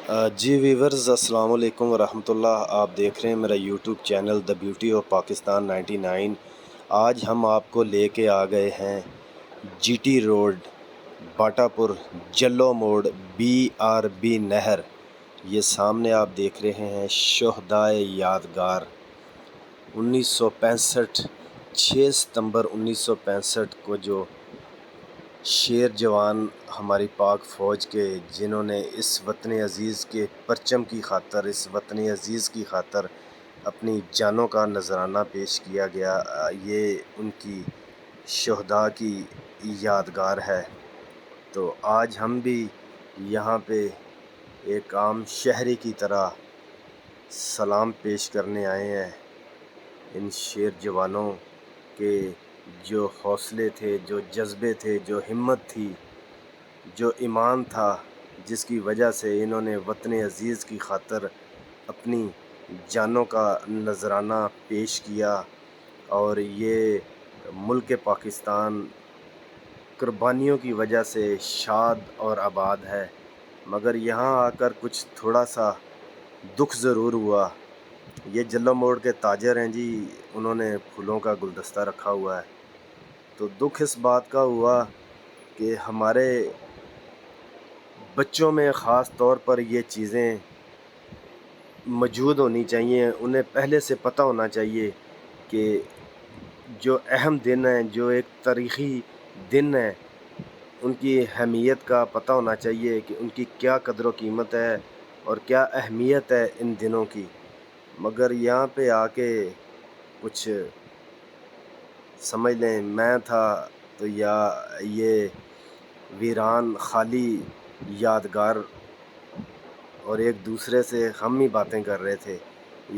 جی viewers, السلام علیکم ورحمۃ اللہ۔ آپ دیکھ رہے ہیں میرا YouTube channel the beauty of Pakistan 99۔ آج ہم آپ کو لے کے آ گئے ہیں جی ٹی روڈ، باٹا پور، جلو موڑ، BRB نہر۔ یہ سامنے آپ دیکھ رہے ہیں شہدائے یادگار 1965، 6 ستمبر 1965 کو جو شیر جوان ہماری پاک فوج کے، جنہوں نے اس وطن عزیز کے پرچم کی خاطر، اس وطن عزیز کی خاطر اپنی جانوں کا نذرانہ پیش کیا گیا، یہ ان کی شہداء کی یادگار ہے۔ تو آج ہم بھی یہاں پہ ایک عام شہری کی طرح سلام پیش کرنے آئے ہیں ان شیر جوانوں کے، جو حوصلے تھے، جو جذبے تھے، جو ہمت تھی، جو ایمان تھا، جس کی وجہ سے انہوں نے وطن عزیز کی خاطر اپنی جانوں کا نذرانہ پیش کیا، اور یہ ملک پاکستان قربانیوں کی وجہ سے شاد اور آباد ہے۔ مگر یہاں آ کر کچھ تھوڑا سا دکھ ضرور ہوا۔ یہ جلو موڑ کے تاجر ہیں جی، انہوں نے پھولوں کا گلدستہ رکھا ہوا ہے، تو دکھ اس بات کا ہوا کہ ہمارے بچوں میں خاص طور پر یہ چیزیں موجود ہونی چاہیے، انہیں پہلے سے پتہ ہونا چاہیے کہ جو اہم دن ہیں، جو ایک تاریخی دن ہیں، ان کی اہمیت کا پتہ ہونا چاہیے کہ ان کی کیا قدر و قیمت ہے اور کیا اہمیت ہے ان دنوں کی۔ مگر یہاں پہ آ کے کچھ سمجھ لیں میں تھا تو یا یہ ویران خالی یادگار، اور ایک دوسرے سے ہم ہی باتیں کر رہے تھے۔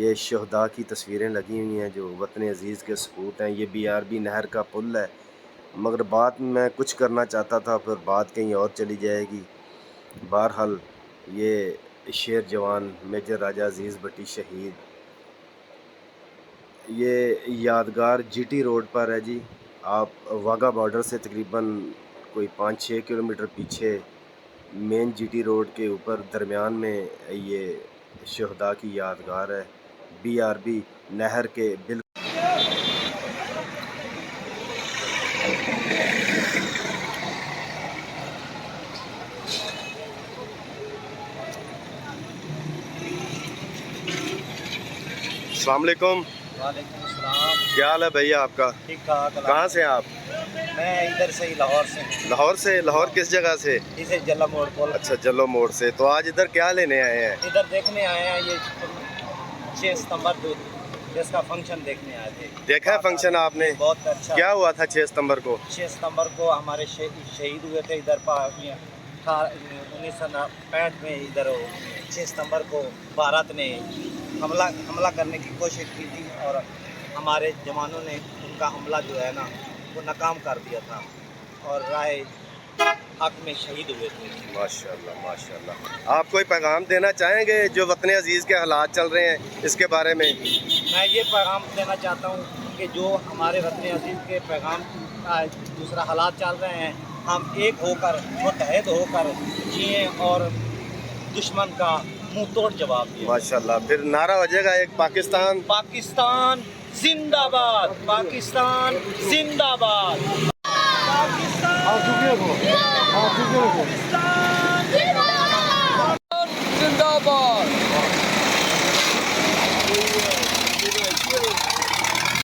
یہ شہداء کی تصویریں لگی ہوئی ہیں جو وطن عزیز کے سپوت ہیں۔ یہ BRB نہر کا پل ہے، مگر بات میں کچھ کرنا چاہتا تھا، پھر بات کہیں اور چلی جائے گی۔ بہرحال یہ شیر جوان میجر راجہ عزیز بٹی شہید، یہ یادگار جی ٹی روڈ پر ہے جی۔ آپ واگا بارڈر سے تقریباً کوئی 5-6 کلومیٹر پیچھے مین جی ٹی روڈ کے اوپر درمیان میں یہ شہداء کی یادگار ہے، BRB نہر کے بالکل۔ السلام علیکم۔ وعلیکم السلام۔ کیا حال ہے بھیا آپ کا؟ ٹھیک ٹھاک۔ کہاں سے ہیں آپ؟ میں ادھر سے ہی لاہور سے ہوں۔ لاہور سے؟ لاہور کس جگہ سے؟ اسے جلا موڑ پول۔ اچھا، جلو موڑ سے۔ تو آج ادھر کیا لینے آئے ہیں؟ ادھر دیکھنے آئے ہیں، یہ 6 ستمبر کو جس کا فنکشن دیکھنے آئے تھے۔ دیکھا ہے فنکشن آپ نے؟ بہت اچھا۔ کیا ہوا تھا 6 ستمبر کو؟ 6 ستمبر کو ہمارے شہید ہوئے تھے ادھر 1965 میں۔ ادھر 6 ستمبر کو بھارت نے حملہ کرنے کی کوشش کی تھی، اور ہمارے جوانوں نے ان کا حملہ جو ہے نا وہ ناکام کر دیا تھا، اور رائے حق میں شہید ہوئے تھے۔ ماشاءاللہ ماشاءاللہ۔ آپ کوئی پیغام دینا چاہیں گے جو وطن عزیز کے حالات چل رہے ہیں اس کے بارے میں؟ میں یہ پیغام دینا چاہتا ہوں کہ جو ہمارے وطن عزیز کے پیغام کا دوسرا حالات چل رہے ہیں، ہم ایک ہو کر، متحد ہو کر جئیں اور دشمن کا منہ توڑ جواب دیں۔ ماشاءاللہ۔ پھر نعرہ ہو جائے گا ایک، پاکستان پاکستان زندہ باد، پاکستان زندہ باد، پاکستان زندہ باد۔